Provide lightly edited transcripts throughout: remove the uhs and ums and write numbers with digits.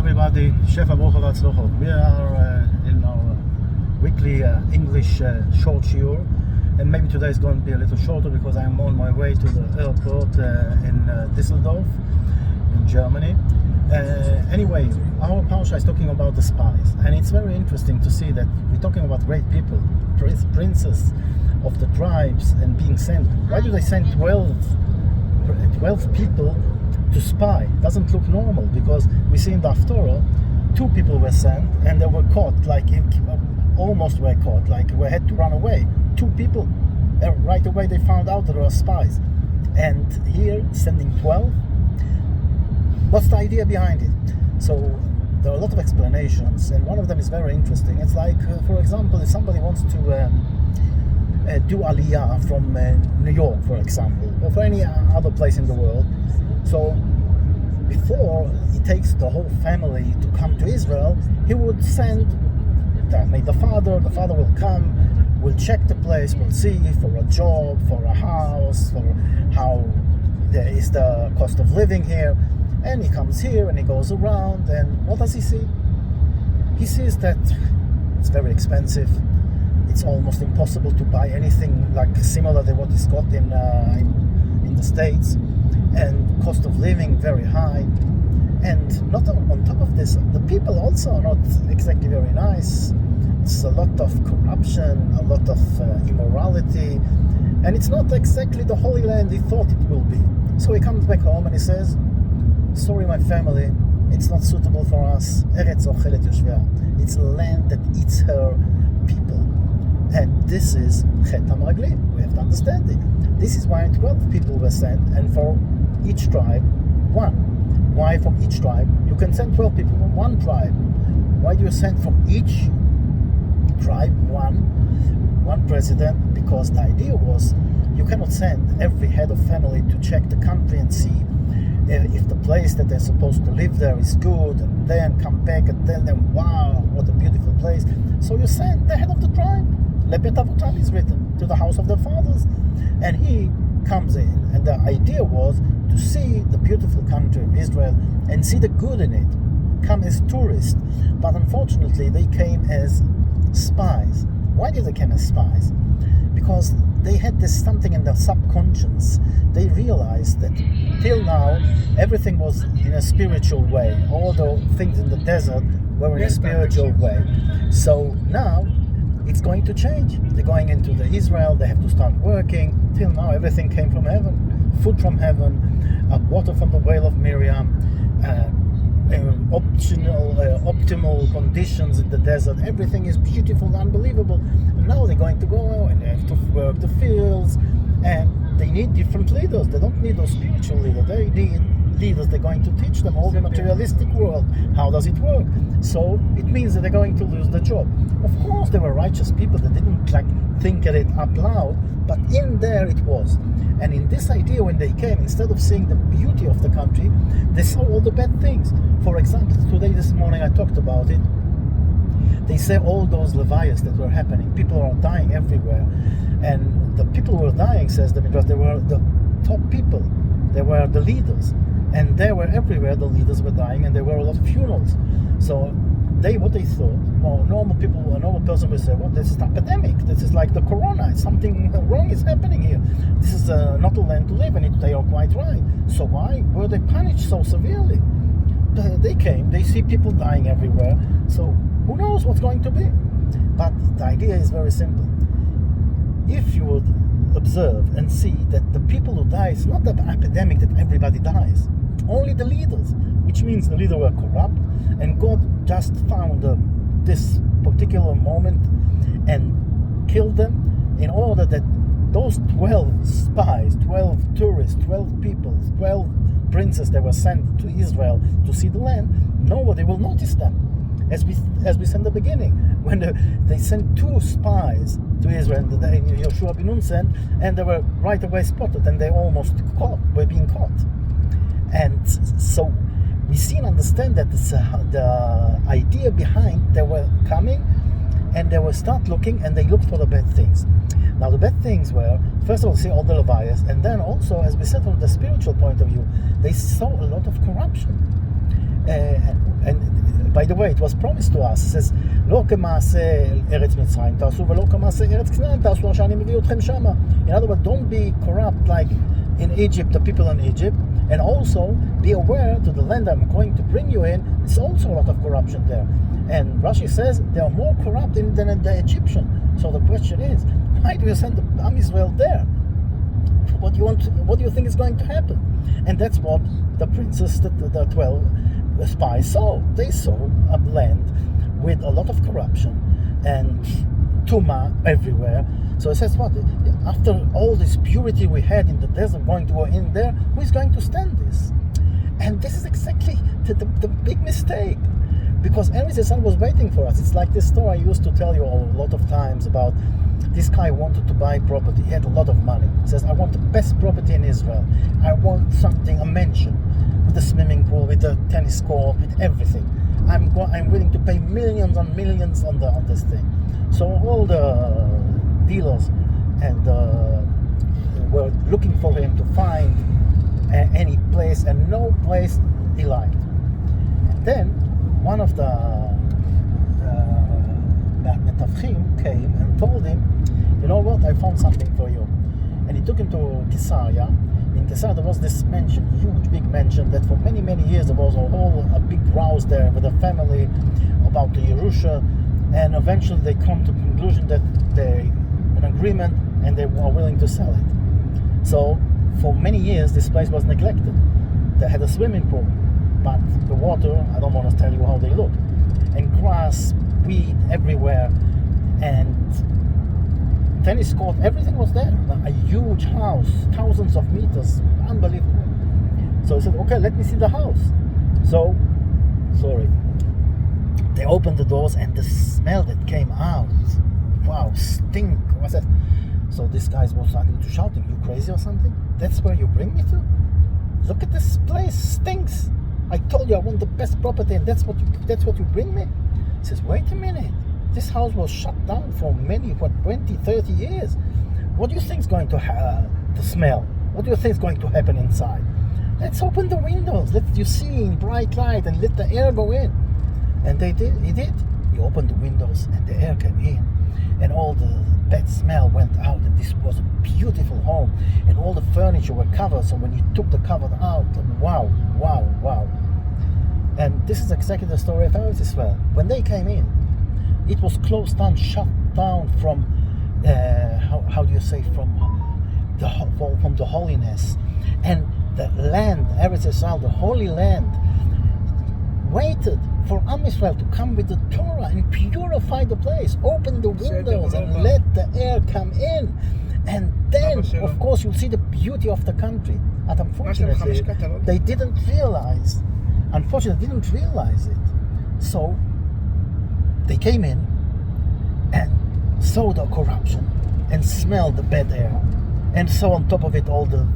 everybody. Shefa Brucha V'Atzlochot. We are in our weekly English short shiur, and maybe today is going to be a little shorter because I'm on my way to the airport in Düsseldorf, in Germany. Anyway, our parashat is talking about the spies, and it's very interesting to see that we're talking about great people, princes of the tribes, and being sent. Why do they send 12 people to spy? Doesn't look normal, because we see in the Haftorah 2 people were sent and they were caught, almost were caught, had to run away. 2 people, right away they found out that they were spies. And here sending 12, what's the idea behind it? So there are a lot of explanations, and one of them is very interesting. It's like, for example, if somebody wants to do Aliyah from New York, for example, or for any other place in the world. So before he takes the whole family to come to Israel, he would send the father will come, will check the place, will see for a job, for a house, for how is the cost of living here. And he comes here and he goes around, and what does he see? He sees that it's very expensive. It's almost impossible to buy anything like similar to what he's got in the States, and cost of living very high. And not on top of this, the people also are not exactly very nice. It's a lot of corruption, a lot of immorality, and it's not exactly the Holy Land he thought it will be. So he comes back home and he says, sorry my family, it's not suitable for us. Eretz ochelet yoshvea. It's a land that eats her people. And this is Chet HaMeraglim. We have to understand it. This is why 12 people were sent, and for each tribe, 1. Why from each tribe? You can send 12 people from one tribe. Why do you send from each tribe one president? Because the idea was, you cannot send every head of family to check the country and see if the place that they're supposed to live there is good, and then come back and tell them, wow, what a beautiful place. So you send the head of the tribe. Lebet Avutam is written, to the house of their fathers. And he comes in, and the idea was to see the beautiful country of Israel and see the good in it, come as tourists. But unfortunately they came as spies. Why did they come as spies? Because they had this something in their subconscious. They realized that till now everything was in a spiritual way. All the things in the desert were in a spiritual way. So now it's going to change. They're going into the Israel, they have to start working. Till now everything came from heaven, food from heaven, water from the well of Miriam, optimal conditions in the desert. Everything is beautiful, unbelievable. And now they're going to go and they have to work the fields, and they need different leaders. They don't need those spiritual leaders. They need leaders. They're going to teach them all the materialistic world. How does it work? So it means that they're going to lose the job. Of course, there were righteous people that didn't think at it out loud, but in there it was. And in this idea, when they came, instead of seeing the beauty of the country, they saw all the bad things. For example, this morning I talked about it. They say all those levias that were happening. People are dying everywhere. And the people who were dying, says the Midrash, they were the top people. They were the leaders. And they were everywhere, the leaders were dying, and there were a lot of funerals. So what they thought, a normal person would say, well, this is an epidemic. This is like the corona. Something wrong is happening here. This is not a land to live in. They are quite right. So why were they punished so severely? They came, they see people dying everywhere. So who knows what's going to be? But the idea is very simple. If you would observe and see that the people who die, it's not an epidemic that everybody dies. Only the leaders, which means the leaders were corrupt, and God just found this particular moment and killed them in order that those 12 spies, 12 tourists, 12 people, 12 princes that were sent to Israel to see the land, nobody will notice them. As we said in the beginning, when they sent 2 spies to Israel, Yoshua bin Nun sent, and they were right away spotted, and they almost were being caught. And so we see and understand that the idea behind, they were coming and they will start looking, and they looked for the bad things. Now the bad things were, first of all, see all the levias, and then also, as we said, from the spiritual point of view, they saw a lot of corruption. And by the way, it was promised to us. It says, לא כמעשה ארץ מצרים תעשו ולא כמעשה ארץ כנען תעשו שאני מביא אתכם שמה. In other words, don't be corrupt like in Egypt, the people in Egypt, and also be aware to the land I'm going to bring you in, there's also a lot of corruption there. And Rashi says they are more corrupt than the Egyptian. So the question is, why do you send the Am Israel there? What do you think is going to happen? And that's what the princes, the 12 spies saw. They saw a land with a lot of corruption and tuma everywhere. So it says what? After all this purity we had in the desert, going to go in there, who is going to stand this? And this is exactly the big mistake. Because Eretz Yisrael was waiting for us. It's like this story I used to tell you a lot of times about this guy wanted to buy property. He had a lot of money. He says, I want the best property in Israel. I want something, a mansion, with a swimming pool, with a tennis court, with everything. I'm willing to pay millions and millions on this thing. So all the dealers and were looking for him to find any place, and no place he liked. And then one of the metavchim came and told him, you know what, I found something for you. And he took him to Caesarea. In Caesarea there was this mansion, huge big mansion, that for many, many years there was a big rouse there with a family about the Yerusha, and eventually they come to the conclusion that they an agreement and they were willing to sell it. So for many years this place was neglected. They had a swimming pool, but the water, I don't want to tell you how they look, and grass, weed everywhere, and tennis court, everything was there. A huge house, thousands of meters, unbelievable. So he said, okay, let me see the house. So, they opened the doors, and the smell that came out, wow, stink, what's that? So this guy was starting to shouting, you crazy or something? That's where you bring me to? Look at this place, stinks. I told you I want the best property, and that's what you bring me? He says, wait a minute. This house was shut down for 20, 30 years. What do you think is going to the smell? What do you think is going to happen inside? Let's open the windows. Let you see in bright light and let the air go in. And they did. He did. He opened the windows and the air came in, and all the bad smell went out. And this was a beautiful home, and all the furniture were covered. So when you took the cover out, wow, wow, wow. And this is exactly the story of Eretz Yisrael. When they came in, it was closed down, shut down from, how do you say, from the holiness. And the land, Eretz Yisrael, the Holy Land, waited for Am Yisrael to come with the Torah and purify the place, open the windows and let the air come in. And then, of course, you'll see the beauty of the country. But unfortunately, they didn't realize it. So they came in and saw the corruption and smelled the bad air, and saw on top of it all the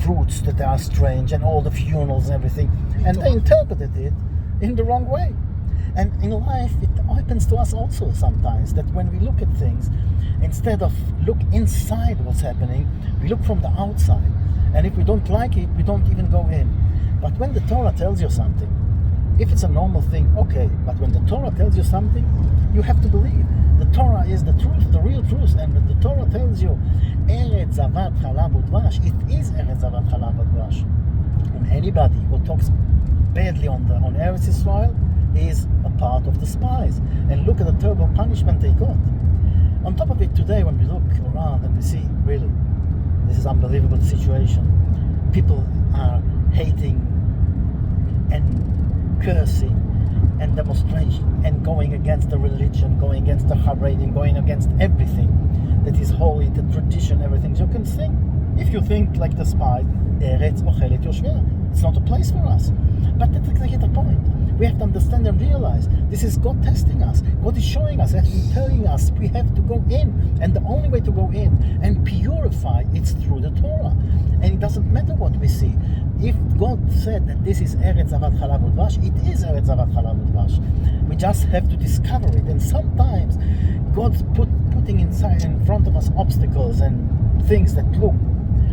fruits that are strange and all the funerals and everything, and they interpreted it in the wrong way. And in life it happens to us also sometimes, that when we look at things, instead of look inside what's happening, we look from the outside, and if we don't like it, we don't even go in. But when the Torah tells you something, if it's a normal thing, okay, but when the Torah tells you something, you have to believe. The Torah is the truth, the real truth, and when the Torah tells you Eretz Zavat Chalav Udvash, it is Eretz Zavat Chalav Udvash. And anybody who talks badly on Eretz Yisrael is a part of the spies. And look at the terrible punishment they got. On top of it, today when we look around and we see, really, this is unbelievable situation. People are hating and cursing and demonstration and going against the religion, going against the Haredim, going against everything that is holy, the tradition, everything. So you can think, if you think like the spy, Eretz Ochelet Yoshvia, it's not a place for us. But that's exactly the point. We have to understand and realize this is God testing us. God is showing us, and telling us we have to go in. And the only way to go in and purify, it's through the Torah. And it doesn't matter what we see. If God said that this is Eretz Zavat Chalav Udvash, it is Eretz Zavat Chalav Udvash. We just have to discover it. And sometimes God's putting in front of us obstacles and things that look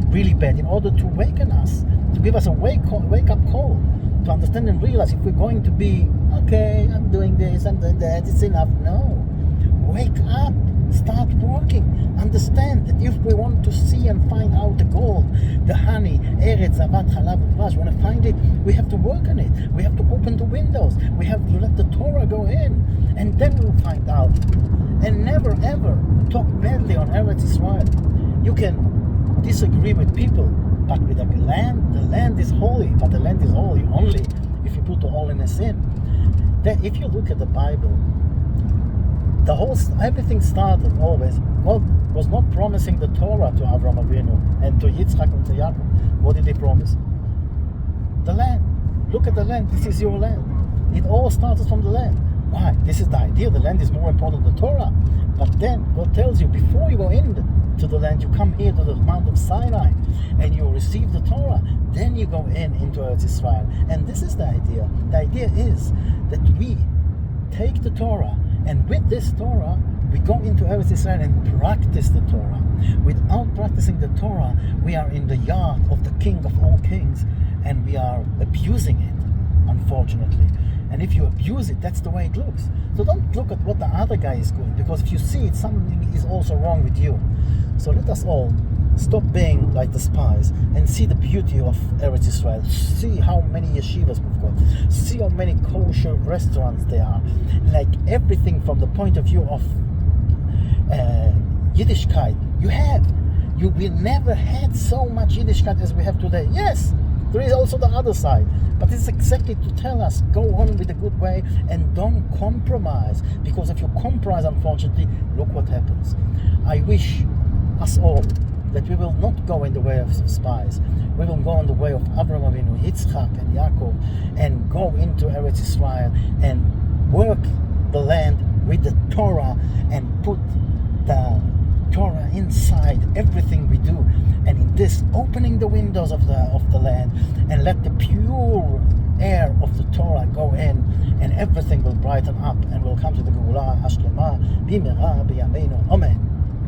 really bad in order to awaken us, to give us a wake-up call. to understand and realize if we're going to be, okay, I'm doing this, I'm doing that, it's enough. No. Wake up. Start working. Understand that if we want to see and find out the gold, the honey, Eretz, Zavat, Chalav, Dvash, want to find it, we have to work on it. We have to open the windows. We have to let the Torah go in. And then we'll find out. And never ever talk badly on Eretz Israel. You can disagree with people, but with the land is holy. But the land is holy only if you put the holiness in. Then if you look at the Bible, everything started always. God was not promising the Torah to Avraham Avinu and to Yitzchak and to Yaakov. What did he promise? The land. Look at the land. This is your land. It all started from the land. Why? This is the idea. The land is more important than the Torah. But then God tells you, before you go into the land, you come here to the Mount of Sinai and you receive the Torah. Then you go into Eretz Israel. And this is the idea. The idea is that we take the Torah, and with this Torah, we go into Eretz Israel and practice the Torah. Without practicing the Torah, we are in the yard of the King of all kings, and we are abusing it, unfortunately. And if you abuse it, that's the way it looks. So don't look at what the other guy is doing, because if you see it, something is also wrong with you. So let us all stop being like the spies and see the beauty of Eretz Israel. See how many yeshivas we've got. See how many kosher restaurants there are. Like everything from the point of view of Yiddishkeit. You will never had so much Yiddishkeit as we have today. Yes, there is also the other side. But it's exactly to tell us, go on with a good way and don't compromise. Because if you compromise, unfortunately, look what happens. I wish us all that we will not go in the way of spies. We will go in the way of Avraham Avinu, Yitzchak and Yaakov, and go into Eretz Israel and work the land with the Torah and put the Torah inside everything we do. And in this, opening the windows of the land and let the pure air of the Torah go in, and everything will brighten up and will come to the Geulah Hashlema b'mehera b'yameinu. Amen.